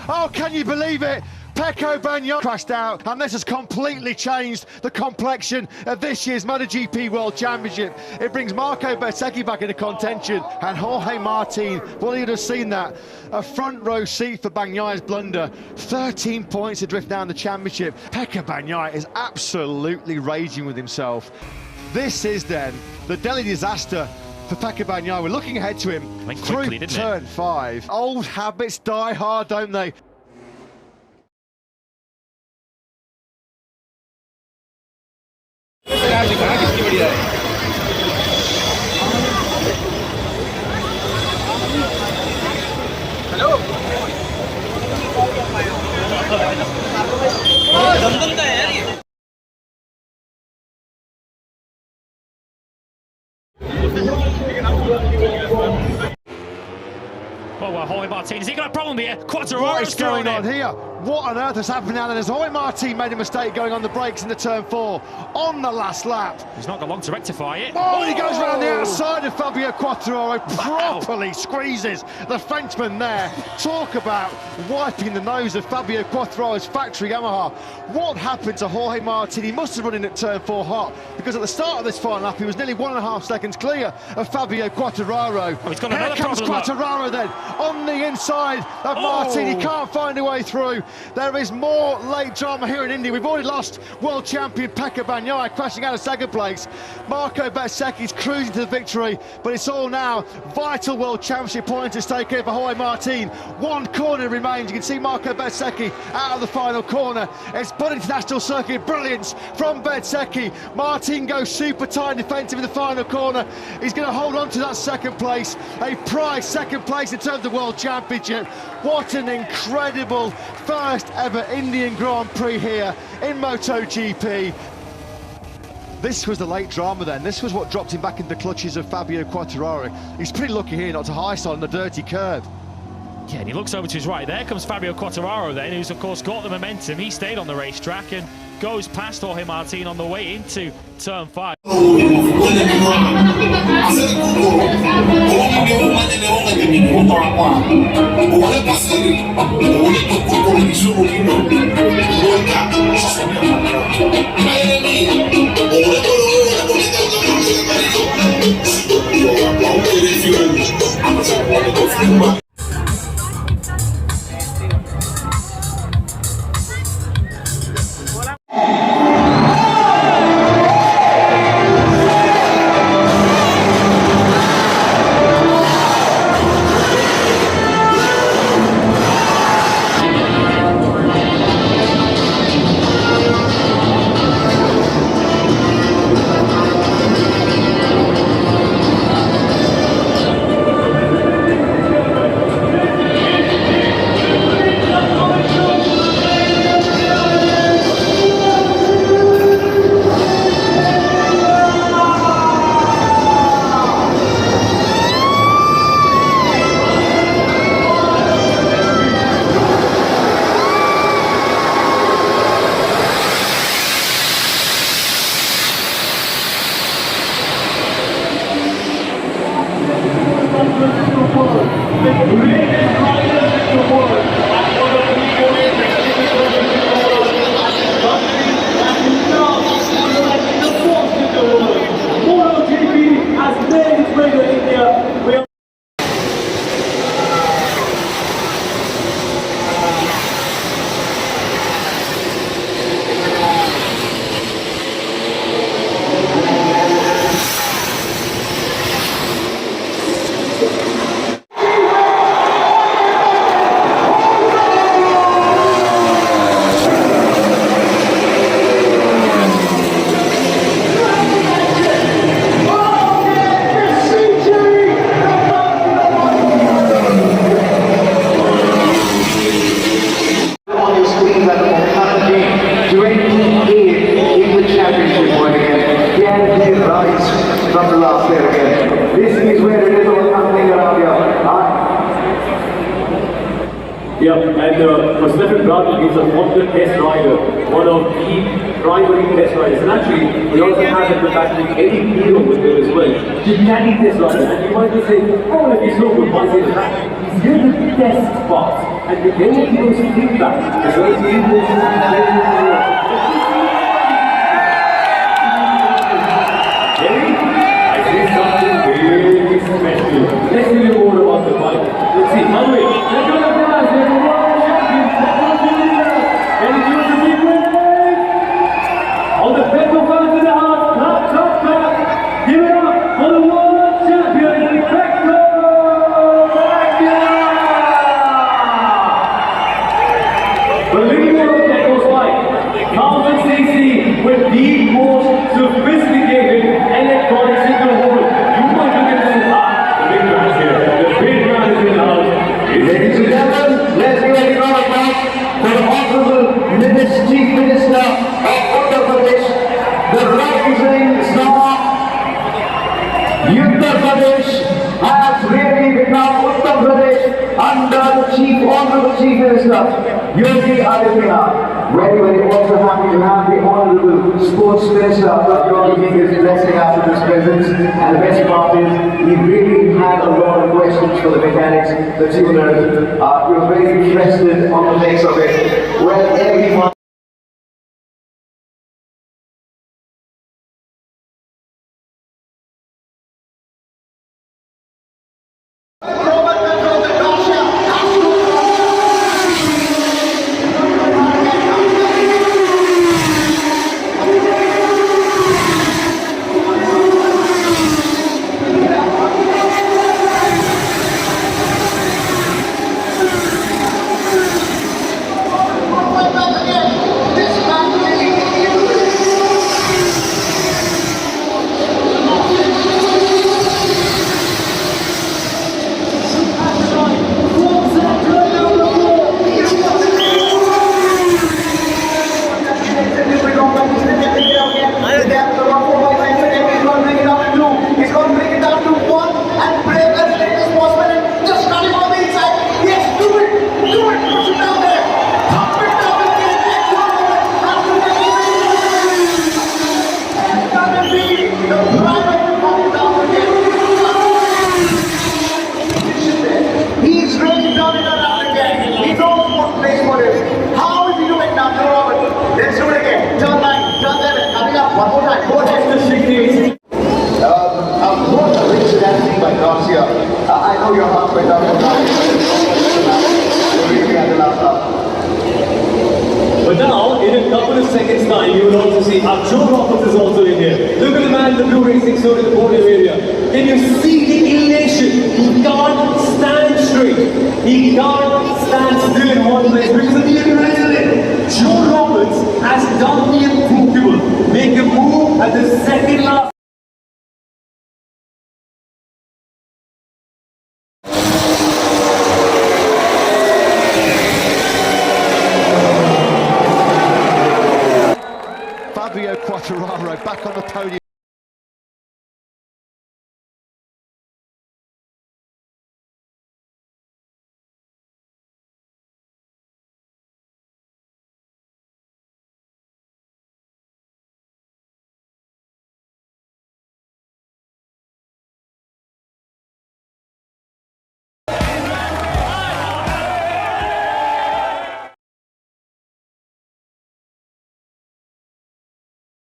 Oh, can you believe it? Pecco Bagnaia crashed out, and this has completely changed the complexion of this year's MotoGP World Championship. It brings Marco Bezzecchi back into contention, and Jorge Martin, well, you'd have seen that. A front row seat for Bagnaia's blunder. 13 points adrift now in the championship. Pecco Bagnaia is absolutely raging with himself. This is then the Delhi disaster for Pecco Bagnaia. We're looking ahead to him through turn 5. Old habits die hard, don't they? Oh, well, Jorge Martin, has he got a problem here? What is going on here? What on earth has happened now? Then has Jorge Martin made a mistake going on the brakes in the turn 4 on the last lap? He's not got long to rectify it. Oh, and he goes around the outside of Fabio Quartararo, properly squeezes the Frenchman there. Talk about wiping the nose of Fabio Quartararo's factory Yamaha. What happened to Jorge Martin? He must have run in at turn 4 hot, because at the start of this final lap, he was nearly 1.5 seconds clear of Fabio Quartararo. Oh, he's got Here comes Quartararo then, on the inside of Martin. He can't find a way through. There is more late drama here in India. We've already lost world champion Pecco Bagnaia crashing out of second place. Marco Bezzecchi's cruising to the victory, but it's all now vital world championship points to stake here for Jorge Martin. One corner remains. You can see Marco Bezzecchi out of the final corner. It's Bud International Circuit brilliance from Bezzecchi. Martin goes super tight defensive in the final corner. He's going to hold on to that second place, a prize second place in terms of World Championship. What an incredible first ever Indian Grand Prix here in MotoGP. This was the late drama then. This was what dropped him back into the clutches of Fabio Quartararo. He's pretty lucky here not to high side on the dirty curb. Yeah, and he looks over to his right. There comes Fabio Quartararo then, who's of course got the momentum. He stayed on the racetrack and goes past Jorge Martin on the way into turn 5. From the last there again. This is where it is all happening around here. Yeah, and for Stefan Bradley, he's a modern test rider, one of the driving test riders. And actually, we also have in the back Eddie Hero with him as well. Gigantic test rider. And you might just say, oh, if he's not good, why is he back? He's here to test parts. And the Eddie Hero's feedback as well as the impulses he's let's tell you more about the bike. Let's see, how do we? Let's go to the class, there's a world champion, and he gives a big win. On the petrol fans in the house, clap. Give it up for the world champion, Bezzecchi! Believe me, that was like 1000cc with the most sophisticated electronics in the world. You might look at this as Ladies and gentlemen, let's give a round of applause for the Honorable Chief Minister of Uttar Pradesh, the rising star. Uttar Pradesh has really become Uttar Pradesh under the Honorable Chief Minister, Yogi Adityanath. Very also happy to have the Honorable Sports Minister giving his blessing after this presence. And the best part is, he really had a lot of questions for the mechanics, the tuners. We were very interested on the mix of it. Well, everyone. I know your heart went up. But now, in a couple of seconds' time, you will also see Joe Roberts is also in here. Look at the man in the blue racing suit in the podium area. Can you see the elation? He can't stand straight. He can't stand still in one place because of the adrenaline. Joe Roberts has done the unthinkable. Make a move at the second last